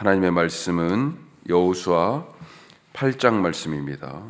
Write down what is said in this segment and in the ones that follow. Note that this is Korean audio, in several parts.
하나님의 말씀은 여호수아 8장 말씀입니다.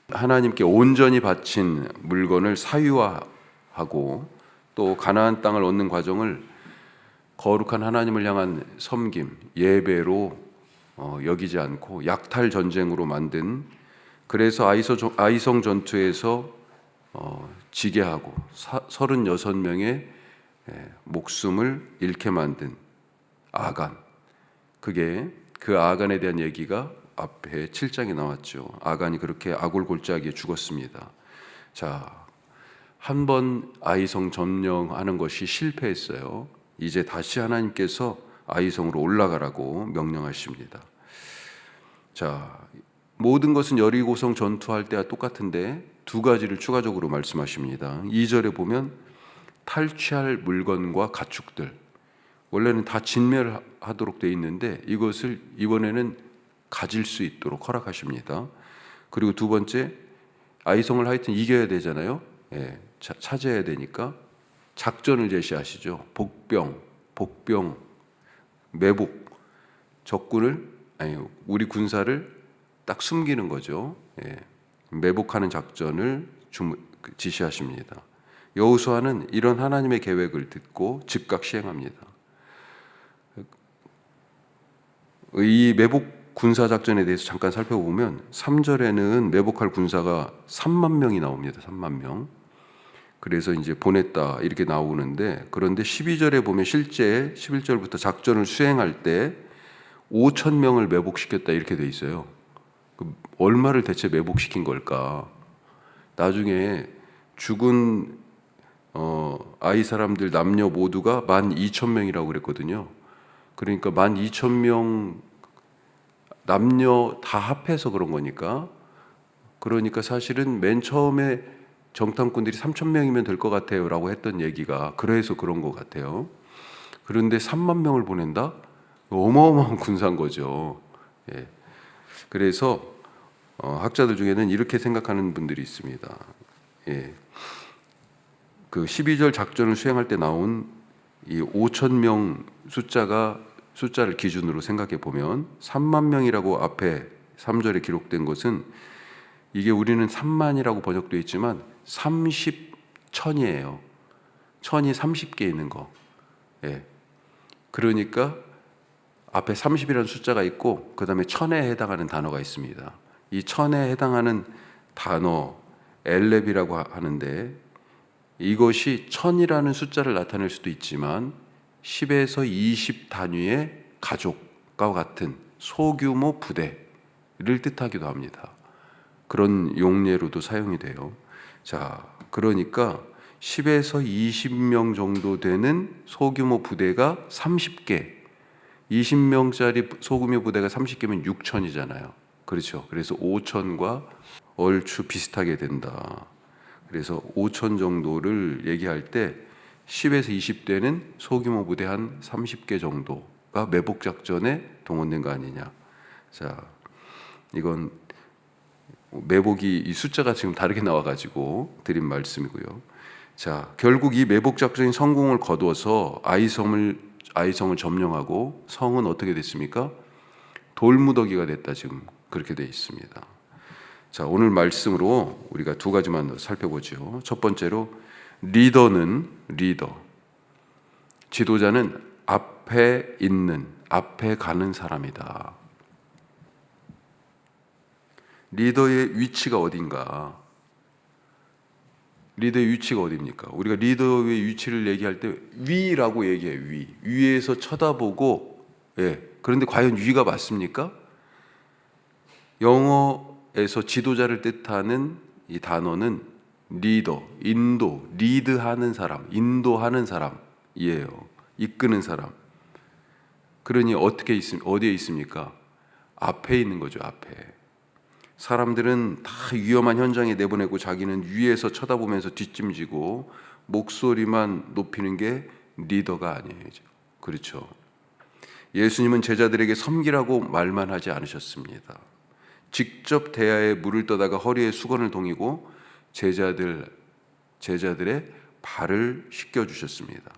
하나님께 온전히 바친 물건을 사유화하고 또 가나안 땅을 얻는 과정을 거룩한 하나님을 향한 섬김, 예배로 여기지 않고 약탈 전쟁으로 만든, 그래서 아이성 전투에서 지게 하고 36명의 목숨을 잃게 만든 아간, 그게 그 아간에 대한 얘기가 앞에 7장에 나왔죠. 아간이 그렇게 아골골짜기에 죽었습니다. 자, 한 번 아이성 점령하는 것이 실패했어요. 이제 다시 하나님께서 아이성으로 올라가라고 명령하십니다. 자, 모든 것은 여리고성 전투할 때와 똑같은데 두 가지를 추가적으로 말씀하십니다. 2절에 보면 탈취할 물건과 가축들, 원래는 다 진멸하도록 되어 있는데 이것을 이번에는 가질 수 있도록 허락하십니다. 그리고 두 번째, 아이성을 하여튼 이겨야 되잖아요. 차지해야 되니까 작전을 제시하시죠. 복병, 매복, 적군을, 우리 군사를 딱 숨기는 거죠. 매복하는 작전을 지시하십니다. 여호수아는 이런 하나님의 계획을 듣고 즉각 시행합니다. 이 매복 군사작전에 대해서 잠깐 살펴보면 3절에는 매복할 군사가 3만 명이 나옵니다. 3만 명. 그래서 이제 보냈다 이렇게 나오는데, 그런데 12절에 보면 실제 11절부터 작전을 수행할 때 5천 명을 매복시켰다 이렇게 돼 있어요. 얼마를 대체 매복시킨 걸까? 나중에 죽은 아이 사람들 남녀 모두가 12,000명이라고 그랬거든요. 그러니까 12,000명 남녀 다 합해서 그런 거니까, 그러니까 사실은 맨 처음에 정탐꾼들이 3,000명이면 될 것 같아요 라고 했던 얘기가 그래서 그런 것 같아요. 그런데 3만 명을 보낸다? 어마어마한 군사인 거죠. 그래서 학자들 중에는 이렇게 생각하는 분들이 있습니다. 그 12절 작전을 수행할 때 나온 이 5,000명 숫자를 기준으로 생각해 보면 3만 명이라고 앞에 3절에 기록된 것은, 이게 우리는 3만이라고 번역되어 있지만 30천이에요. 천이 30개 있는 거. 그러니까 앞에 30이라는 숫자가 있고 그 다음에 천에 해당하는 단어가 있습니다. 이 천에 해당하는 단어 엘렙이라고 하는데, 이것이 천이라는 숫자를 나타낼 수도 있지만 10에서 20 단위의 가족과 같은 소규모 부대를 뜻하기도 합니다. 그런 용례로도 사용이 돼요. 자, 그러니까 10에서 20명 정도 되는 소규모 부대가 30개, 20명짜리 소규모 부대가 30개면 6천이잖아요. 그렇죠. 그래서 5천과 얼추 비슷하게 된다. 그래서 5천 정도를 얘기할 때 10에서 20대는 소규모 부대 한 30개 정도가 매복 작전에 동원된 거 아니냐. 자, 이건 매복이 이 숫자가 지금 다르게 나와가지고 드린 말씀이고요. 자, 결국 이 매복 작전이 성공을 거두어서 아이성을 점령하고 성은 어떻게 됐습니까? 돌무더기가 됐다, 지금 그렇게 돼 있습니다. 자, 오늘 말씀으로 우리가 두 가지만 더 살펴보죠. 첫 번째로 리더, 지도자는 앞에 가는 사람이다. 리더의 위치가 어딘가? 리더의 위치가 어디입니까? 우리가 리더의 위치를 얘기할 때 위라고 얘기해요. 위에서 쳐다보고, 그런데 과연 위가 맞습니까? 영어에서 지도자를 뜻하는 이 단어는 리더, 리드하는 사람, 인도하는 사람이에요. 이끄는 사람. 그러니 어디에 있습니까? 앞에 있는 거죠, 앞에. 사람들은 다 위험한 현장에 내보내고 자기는 위에서 쳐다보면서 뒷짐지고 목소리만 높이는 게 리더가 아니에요. 그렇죠. 예수님은 제자들에게 섬기라고 말만 하지 않으셨습니다. 직접 대야에 물을 떠다가 허리에 수건을 동이고 제자들의 발을 씻겨주셨습니다.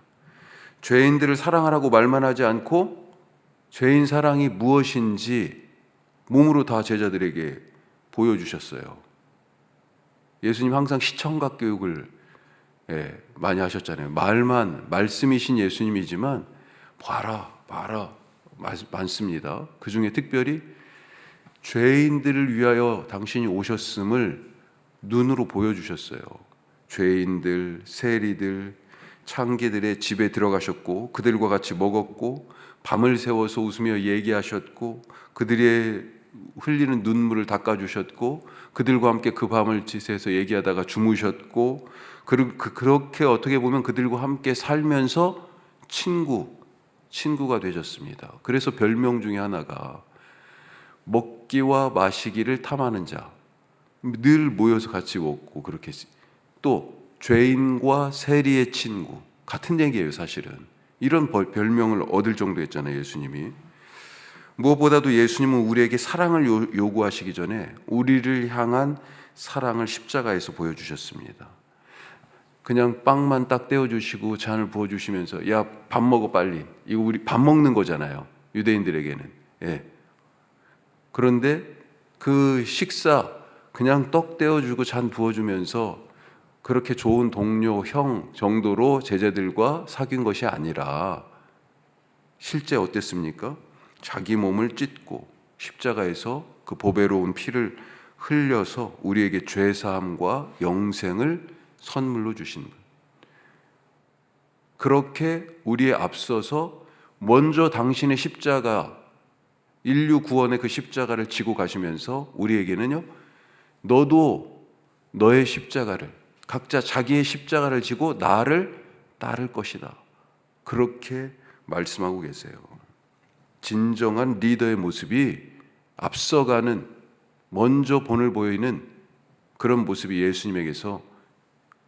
죄인들을 사랑하라고 말만 하지 않고 죄인 사랑이 무엇인지 몸으로 다 제자들에게 보여주셨어요. 예수님 항상 시청각 교육을 많이 하셨잖아요. 말씀이신 예수님이지만 봐라 많습니다. 그 중에 특별히 죄인들을 위하여 당신이 오셨음을 눈으로 보여주셨어요. 죄인들, 세리들, 창기들의 집에 들어가셨고 그들과 같이 먹었고 밤을 새워서 웃으며 얘기하셨고 그들의 흘리는 눈물을 닦아주셨고 그들과 함께 그 밤을 지새서 얘기하다가 주무셨고 그렇게 어떻게 보면 그들과 함께 살면서 친구가 되셨습니다. 그래서 별명 중에 하나가 먹기와 마시기를 탐하는 자, 늘 모여서 같이 먹고 그렇게 또 죄인과 세리의 친구 같은 얘기예요. 사실은 이런 별명을 얻을 정도였잖아요. 예수님이. 무엇보다도 예수님은 우리에게 사랑을 요구하시기 전에 우리를 향한 사랑을 십자가에서 보여주셨습니다. 그냥 빵만 딱 떼어주시고 잔을 부어주시면서 야, 밥 먹어 빨리. 이거 우리 밥 먹는 거잖아요. 유대인들에게는. 그런데 그 식사 그냥 떡 떼어주고 잔 부어주면서 그렇게 좋은 동료, 형 정도로 제자들과 사귄 것이 아니라 실제 어땠습니까? 자기 몸을 찢고 십자가에서 그 보배로운 피를 흘려서 우리에게 죄사함과 영생을 선물로 주신 분. 그렇게 우리에 앞서서 먼저 당신의 십자가, 인류 구원의 그 십자가를 지고 가시면서 우리에게는요, 너도 너의 십자가를, 각자 자기의 십자가를 지고 나를 따를 것이다. 그렇게 말씀하고 계세요. 진정한 리더의 모습이 앞서가는, 먼저 본을 보이는 그런 모습이 예수님에게서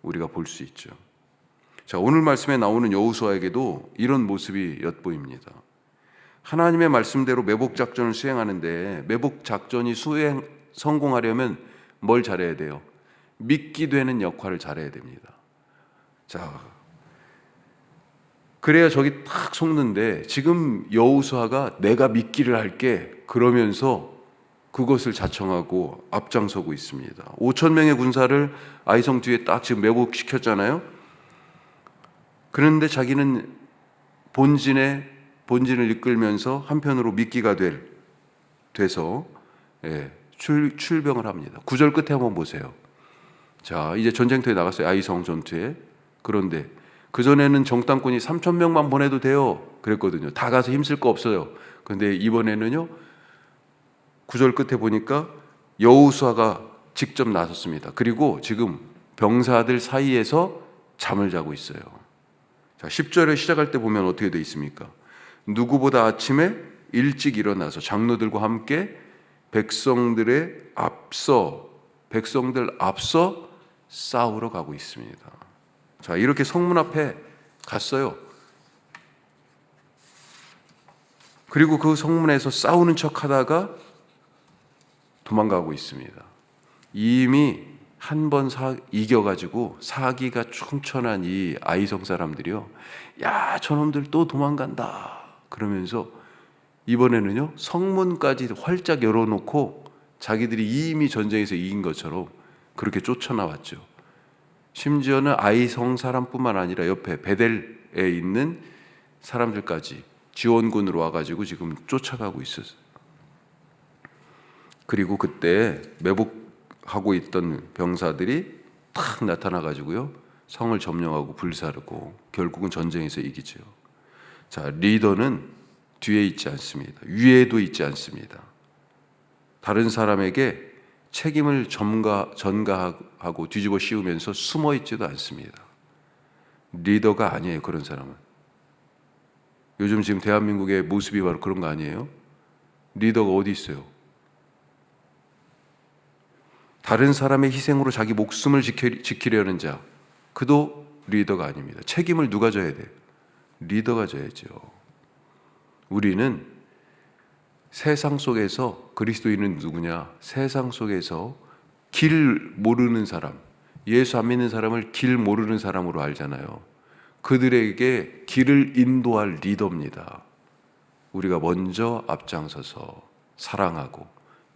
우리가 볼 수 있죠. 자, 오늘 말씀에 나오는 여호수아에게도 이런 모습이 엿보입니다. 하나님의 말씀대로 매복 작전을 수행하는데 매복 작전이 성공하려면 뭘 잘해야 돼요? 믿기 되는 역할을 잘해야 됩니다. 자, 그래야 저기 탁 속는데 지금 여호수아가 내가 믿기를 할게 그러면서 그것을 자청하고 앞장서고 있습니다. 5천 명의 군사를 아이성 뒤에 딱 지금 매복시켰잖아요. 그런데 자기는 본진을 이끌면서 한편으로 미끼가 돼서 출병을 합니다. 9절 끝에 한번 보세요. 자, 이제 전쟁터에 나갔어요. 아이성 전투에. 그런데 그전에는 정탐꾼이 3천 명만 보내도 돼요 그랬거든요. 다 가서 힘쓸 거 없어요. 그런데 이번에는요, 9절 끝에 보니까 여호수아가 직접 나섰습니다. 그리고 지금 병사들 사이에서 잠을 자고 있어요. 자, 10절에 시작할 때 보면 어떻게 되어 있습니까? 누구보다 아침에 일찍 일어나서 장로들과 함께 백성들 앞서 싸우러 가고 있습니다. 자, 이렇게 성문 앞에 갔어요. 그리고 그 성문에서 싸우는 척 하다가 도망가고 있습니다. 이미 한 번 이겨가지고 사기가 충천한 이 아이성 사람들이요, 야, 저놈들 또 도망간다 그러면서 이번에는요, 성문까지 활짝 열어놓고 자기들이 이미 전쟁에서 이긴 것처럼 그렇게 쫓아나왔죠. 심지어는 아이성 사람뿐만 아니라 옆에 베델에 있는 사람들까지 지원군으로 와가지고 지금 쫓아가고 있었어요. 그리고 그때 매복하고 있던 병사들이 탁 나타나가지고요, 성을 점령하고 불사르고 결국은 전쟁에서 이기죠. 자, 리더는 뒤에 있지 않습니다. 위에도 있지 않습니다. 다른 사람에게 책임을 전가하고 뒤집어 씌우면서 숨어 있지도 않습니다. 리더가 아니에요. 그런 사람은. 요즘 지금 대한민국의 모습이 바로 그런 거 아니에요? 리더가 어디 있어요? 다른 사람의 희생으로 자기 목숨을 지키려는 자, 그도 리더가 아닙니다. 책임을 누가 져야 돼요? 리더가 져야죠. 우리는 세상 속에서, 그리스도인은 누구냐? 세상 속에서 길 모르는 사람, 예수 안 믿는 사람을 길 모르는 사람으로 알잖아요. 그들에게 길을 인도할 리더입니다. 우리가 먼저 앞장서서 사랑하고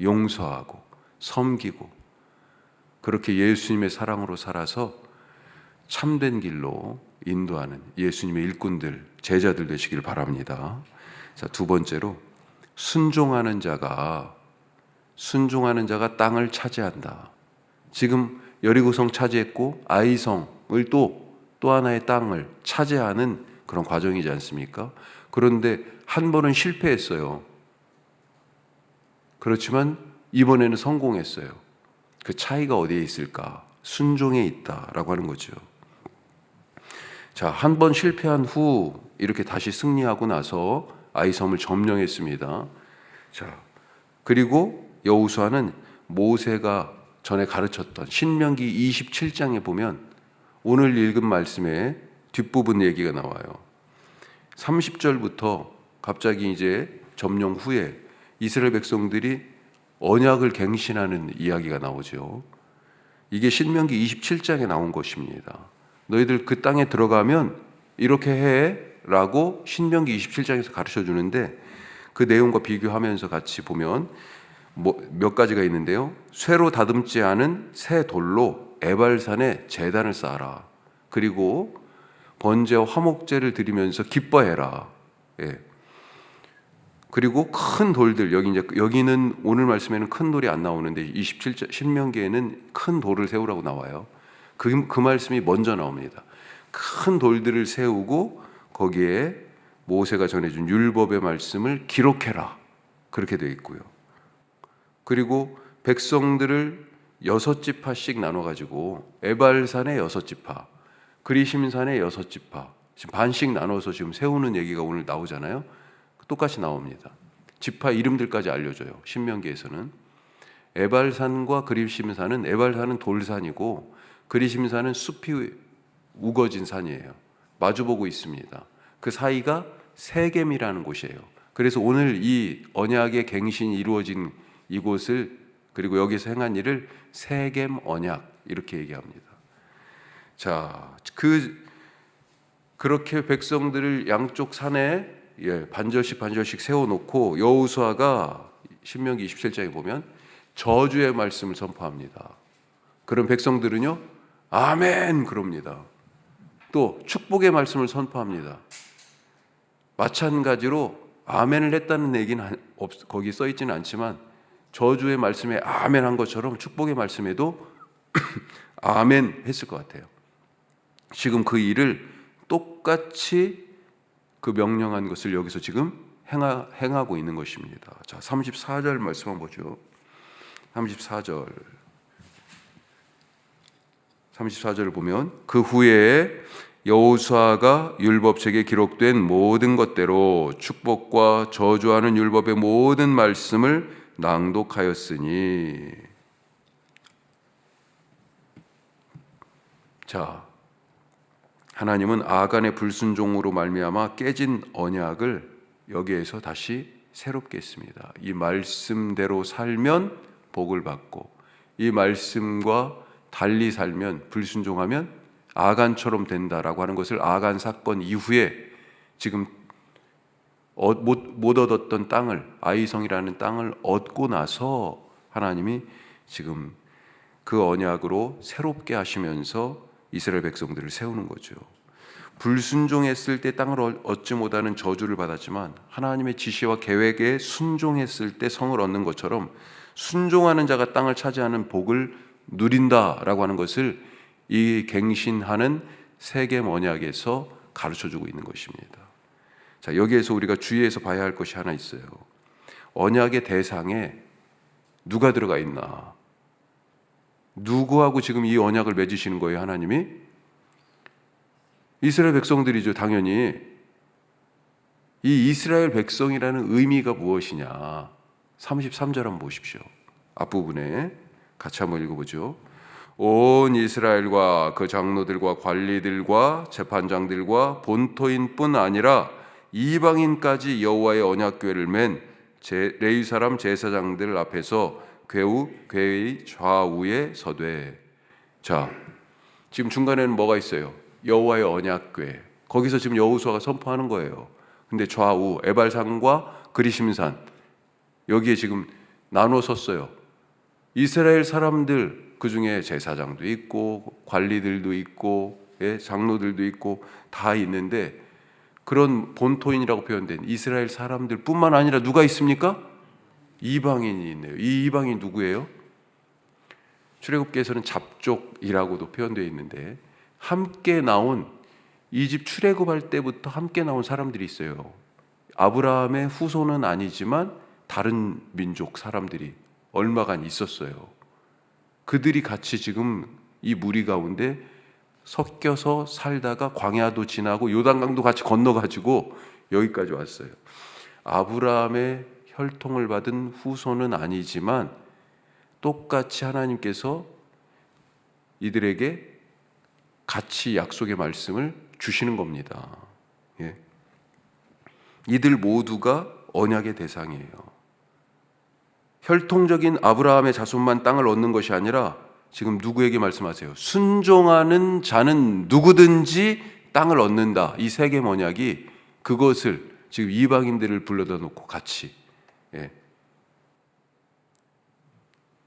용서하고 섬기고 그렇게 예수님의 사랑으로 살아서 참된 길로 인도하는 예수님의 일꾼들, 제자들 되시길 바랍니다. 자, 두 번째로 순종하는 자가 땅을 차지한다. 지금 여리고성 차지했고 아이성을 또 하나의 땅을 차지하는 그런 과정이지 않습니까? 그런데 한 번은 실패했어요. 그렇지만 이번에는 성공했어요. 그 차이가 어디에 있을까? 순종에 있다라고 하는 거죠. 자, 한 번 실패한 후 이렇게 다시 승리하고 나서 아이섬을 점령했습니다. 자, 그리고 여호수아는 모세가 전에 가르쳤던 신명기 27장에 보면 오늘 읽은 말씀의 뒷부분 얘기가 나와요. 30절부터 갑자기 이제 점령 후에 이스라엘 백성들이 언약을 갱신하는 이야기가 나오죠. 이게 신명기 27장에 나온 것입니다. 너희들 그 땅에 들어가면 이렇게 해 라고 신명기 27장에서 가르쳐 주는데 그 내용과 비교하면서 같이 보면 몇 가지가 있는데요. 쇠로 다듬지 않은 새 돌로 에발산에 제단을 쌓아라. 그리고 번제와 화목제를 드리면서 기뻐해라. 예. 그리고 큰 돌들, 여기는 오늘 말씀에는 큰 돌이 안 나오는데 27절 신명기에는 큰 돌을 세우라고 나와요. 그 말씀이 먼저 나옵니다. 큰 돌들을 세우고 거기에 모세가 전해준 율법의 말씀을 기록해라. 그렇게 되어 있고요. 그리고 백성들을 6지파씩 나눠가지고 에발산에 6지파, 그리심산에 6지파, 지금 반씩 나눠서 지금 세우는 얘기가 오늘 나오잖아요. 똑같이 나옵니다. 지파 이름들까지 알려줘요. 신명기에서는. 에발산과 그리심산은, 에발산은 돌산이고 그리심산은 숲이 우거진 산이에요. 마주보고 있습니다. 그 사이가 세겜이라는 곳이에요. 그래서 오늘 이 언약의 갱신이 이루어진 이곳을, 그리고 여기서 행한 일을 세겜 언약 이렇게 얘기합니다. 자, 그렇게 백성들을 양쪽 산에 반절씩 세워놓고 여호수아가 신명기 27장에 보면 저주의 말씀을 선포합니다. 그런 백성들은요, 아멘 그럽니다. 또 축복의 말씀을 선포합니다. 마찬가지로 아멘을 했다는 얘기는 거기 써 있지는 않지만 저주의 말씀에 아멘 한 것처럼 축복의 말씀에도 아멘 했을 것 같아요. 지금 그 일을 똑같이 그 명령한 것을 여기서 지금 행하고 있는 것입니다. 자, 34절 말씀 한번 보죠. 34절을 보면 그 후에 여호수아가 율법책에 기록된 모든 것대로 축복과 저주하는 율법의 모든 말씀을 낭독하였으니. 자, 하나님은 아간의 불순종으로 말미암아 깨진 언약을 여기에서 다시 새롭게 했습니다. 이 말씀대로 살면 복을 받고 이 말씀과 달리 살면, 불순종하면 아간처럼 된다라고 하는 것을 아간 사건 이후에 지금 못 얻었던 땅을, 아이성이라는 땅을 얻고 나서 하나님이 지금 그 언약으로 새롭게 하시면서 이스라엘 백성들을 세우는 거죠. 불순종했을 때 땅을 얻지 못하는 저주를 받았지만 하나님의 지시와 계획에 순종했을 때 성을 얻는 것처럼 순종하는 자가 땅을 차지하는 복을 누린다라고 하는 것을 이 갱신하는 세겜 언약에서 가르쳐주고 있는 것입니다. 자, 여기에서 우리가 주의해서 봐야 할 것이 하나 있어요. 언약의 대상에 누가 들어가 있나? 누구하고 지금 이 언약을 맺으시는 거예요, 하나님이? 이스라엘 백성들이죠, 당연히. 이 이스라엘 백성이라는 의미가 무엇이냐? 33절 한번 보십시오. 앞부분에 같이 한번 읽어보죠. 온 이스라엘과 그 장로들과 관리들과 재판장들과 본토인뿐 아니라 이방인까지 여호와의 언약궤를 맨 레위 사람 제사장들 앞에서 궤의 좌우에 서되. 자, 지금 중간에는 뭐가 있어요? 여호와의 언약궤. 거기서 지금 여호수아가 선포하는 거예요. 근데 좌우 에발산과 그리심산 여기에 지금 나눠 섰어요. 이스라엘 사람들 그중에 제사장도 있고 관리들도 있고 장로들도 있고 다 있는데 그런 본토인이라고 표현된 이스라엘 사람들 뿐만 아니라 누가 있습니까? 이방인이 있네요. 이 이방인 누구예요? 출애굽기에서는 잡족이라고도 표현되어 있는데 함께 나온 이집 출애굽할 때부터 함께 나온 사람들이 있어요. 아브라함의 후손은 아니지만 다른 민족 사람들이 얼마간 있었어요. 그들이 같이 지금 이 무리 가운데 섞여서 살다가 광야도 지나고 요단강도 같이 건너가지고 여기까지 왔어요. 아브라함의 혈통을 받은 후손은 아니지만 똑같이 하나님께서 이들에게 같이 약속의 말씀을 주시는 겁니다. 예. 이들 모두가 언약의 대상이에요. 혈통적인 아브라함의 자손만 땅을 얻는 것이 아니라 지금 누구에게 말씀하세요? 순종하는 자는 누구든지 땅을 얻는다. 이 세계 언약이 그것을 지금 이방인들을 불러다 놓고 같이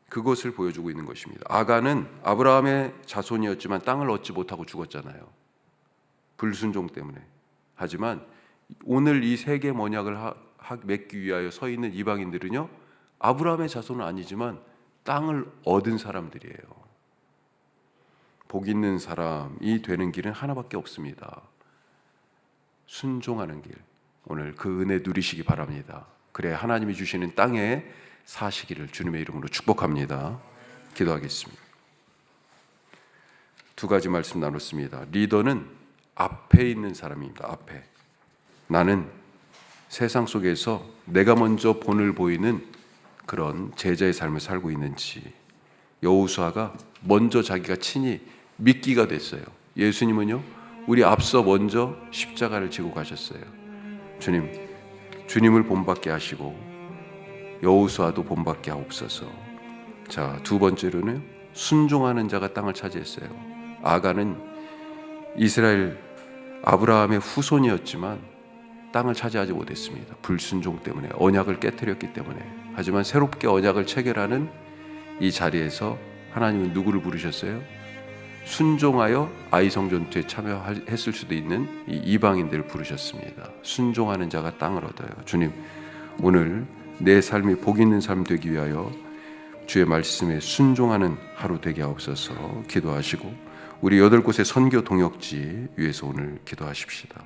그것을 보여주고 있는 것입니다. 아간은 아브라함의 자손이었지만 땅을 얻지 못하고 죽었잖아요. 불순종 때문에. 하지만 오늘 이 세계 언약을 맺기 위하여 서 있는 이방인들은요, 아브라함의 자손은 아니지만 땅을 얻은 사람들이에요. 복 있는 사람이 되는 길은 하나밖에 없습니다. 순종하는 길. 오늘 그 은혜 누리시기 바랍니다. 그래 하나님이 주시는 땅에 사시기를 주님의 이름으로 축복합니다. 기도하겠습니다. 두 가지 말씀 나눴습니다. 리더는 앞에 있는 사람입니다. 앞에. 나는 세상 속에서 내가 먼저 본을 보이는 그런 제자의 삶을 살고 있는지. 여호수아가 먼저 자기가 친히 미끼가 됐어요. 예수님은요, 우리 앞서 먼저 십자가를 지고 가셨어요. 주님을 본받게 하시고 여호수아도 본받게 하옵소서. 자, 두 번째로는 순종하는 자가 땅을 차지했어요. 아간은 이스라엘 아브라함의 후손이었지만 땅을 차지하지 못했습니다. 불순종 때문에, 언약을 깨뜨렸기 때문에. 하지만 새롭게 언약을 체결하는 이 자리에서 하나님은 누구를 부르셨어요? 순종하여 아이성 전투에 참여했을 수도 있는 이 이방인들을 부르셨습니다. 순종하는 자가 땅을 얻어요. 주님, 오늘 내 삶이 복 있는 삶 되기 위하여 주의 말씀에 순종하는 하루 되게 하옵소서. 기도하시고 우리 8곳의 선교 동역지 위해서 오늘 기도하십시다.